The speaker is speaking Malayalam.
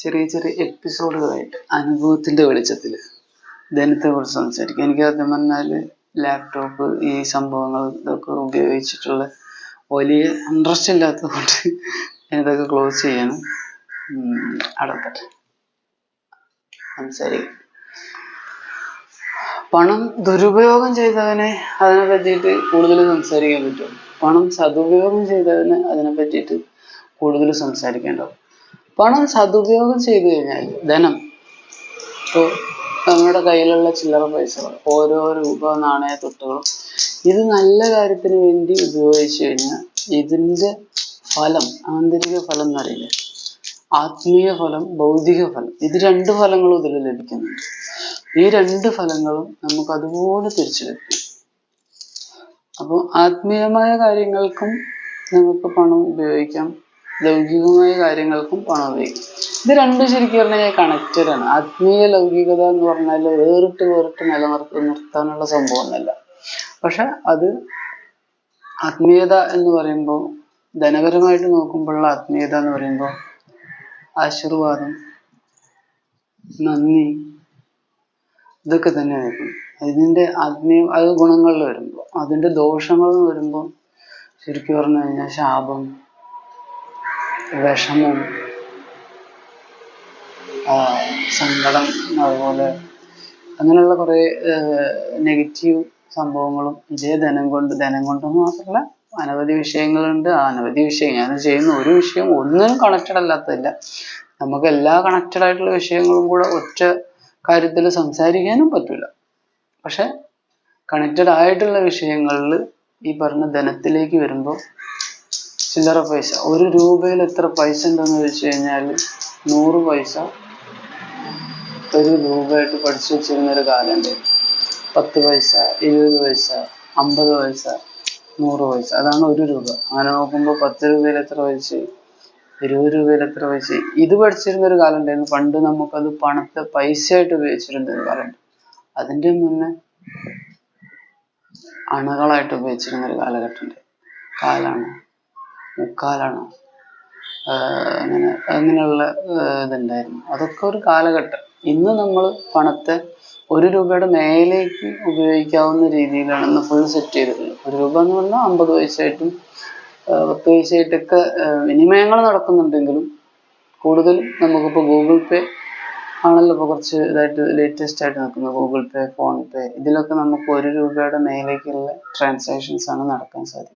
ചെറിയ ചെറിയ എപ്പിസോഡുകളായിട്ട് അനുഭവത്തിൻ്റെ വെളിച്ചത്തിൽ ധനത്തെക്കുറിച്ച് സംസാരിക്കും. എനിക്ക് സത്യം പറഞ്ഞാൽ ലാപ്ടോപ്പ് ഈ സംഭവങ്ങൾ ഇതൊക്കെ ഉപയോഗിച്ചിട്ടുള്ള വലിയ ഇൻട്രസ്റ്റ് ഇല്ലാത്തത് കൊണ്ട് ഞാനിതൊക്കെ ക്ലോസ് ചെയ്യണം. അടക്കട്ടെ, സംസാരിക്കും. പണം ദുരുപയോഗം ചെയ്തവനെ അതിനെ പറ്റിയിട്ട് കൂടുതൽ സംസാരിക്കാൻ പറ്റും. പണം സദുപയോഗം ചെയ്തവന് അതിനെ പറ്റിയിട്ട് കൂടുതൽ സംസാരിക്കേണ്ടത്. പണം സദുപയോഗം ചെയ്തു കഴിഞ്ഞാൽ ധനം, ഇപ്പോൾ നമ്മുടെ കയ്യിലുള്ള ചില്ലറ പൈസകൾ, ഓരോ രൂപ നാണയത്തൊട്ടുകളും ഇത് നല്ല കാര്യത്തിന് വേണ്ടി ഉപയോഗിച്ചു കഴിഞ്ഞാൽ ഇതിൻ്റെ ഫലം, ആന്തരിക ഫലം എന്നറിയില്ല, ആത്മീയ ഫലം, ഭൗതിക ഫലം, ഇത് രണ്ട് ഫലങ്ങളും ഇതിൽ ലഭിക്കുന്നുണ്ട്. ഈ രണ്ട് ഫലങ്ങളും നമുക്ക് അതുപോലെ തിരിച്ചു ലഭിക്കും. അപ്പോൾ ആത്മീയമായ കാര്യങ്ങൾക്കും നമുക്ക് പണം ഉപയോഗിക്കാം, ലൗകികമായ കാര്യങ്ങൾക്കും പണം ഉപയോഗിക്കാം. ഇത് രണ്ടും ശരിക്കും പറഞ്ഞാൽ കണക്റ്റഡ് ആണ്. ആത്മീയ ലൗകികത എന്ന് പറഞ്ഞാൽ വേറിട്ട് നിർത്താനുള്ള സംഭവമൊന്നുമല്ല. പക്ഷെ അത് ആത്മീയത എന്ന് പറയുമ്പോൾ, ധനപരമായിട്ട് നോക്കുമ്പോഴുള്ള ആത്മീയത എന്ന് പറയുമ്പോൾ ആശീർവാദം, നന്ദി, ഇതൊക്കെ തന്നെയാണ്. ഇതിൻ്റെ അത് ഗുണങ്ങളിൽ വരുമ്പോൾ, അതിൻ്റെ ദോഷങ്ങൾ എന്ന് വരുമ്പോൾ ശരിക്കും പറഞ്ഞു കഴിഞ്ഞാൽ ശാപം, വിഷമം, സങ്കടം, അതുപോലെ അങ്ങനെയുള്ള കുറേ നെഗറ്റീവ് സംഭവങ്ങളും ഇതേ ധനം കൊണ്ട് മാത്രമല്ല അനവധി വിഷയങ്ങളുണ്ട്. ആ അനവധി വിഷയം ഞാൻ ചെയ്യുന്ന ഒരു വിഷയം ഒന്നിനും കണക്റ്റഡ് അല്ലാത്തതില്ല. നമുക്ക് എല്ലാ കണക്റ്റഡ് ആയിട്ടുള്ള വിഷയങ്ങളും കൂടെ ഒറ്റ കാര്യത്തിൽ സംസാരിക്കാനും പറ്റില്ല. പക്ഷെ കണക്റ്റഡ് ആയിട്ടുള്ള വിഷയങ്ങളിൽ ഈ പറഞ്ഞ ധനത്തിലേക്ക് വരുമ്പോൾ ചില്ലറ പൈസ, ഒരു രൂപയിൽ എത്ര പൈസ ഉണ്ടെന്ന് ചോദിച്ചു കഴിഞ്ഞാൽ 100 പൈസ ഒരു രൂപയായിട്ട് പഠിച്ചു വെച്ചിരുന്നൊരു കാലമുണ്ട്. 10 പൈസ, 20 പൈസ, 50 പൈസ, 100 പൈസ, അതാണ് ഒരു രൂപ. അങ്ങനെ നോക്കുമ്പോൾ 10 രൂപയിൽ എത്ര പൈസ, 20 രൂപയിൽ എത്ര പൈസ, ഇത് പഠിച്ചിരുന്നൊരു കാലം ഉണ്ടായിരുന്നു. പണ്ട് നമുക്കത് പണത്തെ പൈസയായിട്ട് ഉപയോഗിച്ചിരുന്നൊരു കാലമുണ്ട്. അതിൻ്റെ മുന്നേ അണകളായിട്ട് ഉപയോഗിച്ചിരുന്നൊരു കാലഘട്ടമുണ്ട്. കാലാണ്, മുക്കാലാണ്, അങ്ങനെയുള്ള ഇതുണ്ടായിരുന്നു. അതൊക്കെ ഒരു കാലഘട്ടം. ഇന്ന് നമ്മൾ പണത്തെ 1 രൂപയുടെ മേലേക്ക് ഉപയോഗിക്കാവുന്ന രീതിയിലാണ് ഇന്ന് ഫുൾ സെറ്റ് ചെയ്തിട്ടുള്ളത്. 1 രൂപ എന്ന് പറഞ്ഞാൽ 50 പൈസയായിട്ടും 10 പൈസയായിട്ടൊക്കെ വിനിമയങ്ങൾ നടക്കുന്നുണ്ടെങ്കിലും കൂടുതലും നമുക്കിപ്പോൾ ഗൂഗിൾ പേ ആണല്ലോ ഇപ്പോൾ കുറച്ച് ഇതായിട്ട് ലേറ്റസ്റ്റ് ആയിട്ട് നിൽക്കുന്നത്. ഗൂഗിൾ പേ, ഫോൺ പേ, ഇതിലൊക്കെ നമുക്ക് 1 രൂപയുടെ മേലേക്കുള്ള ട്രാൻസാക്ഷൻസ് ആണ് നടക്കാൻ സാധിക്കുന്നത്.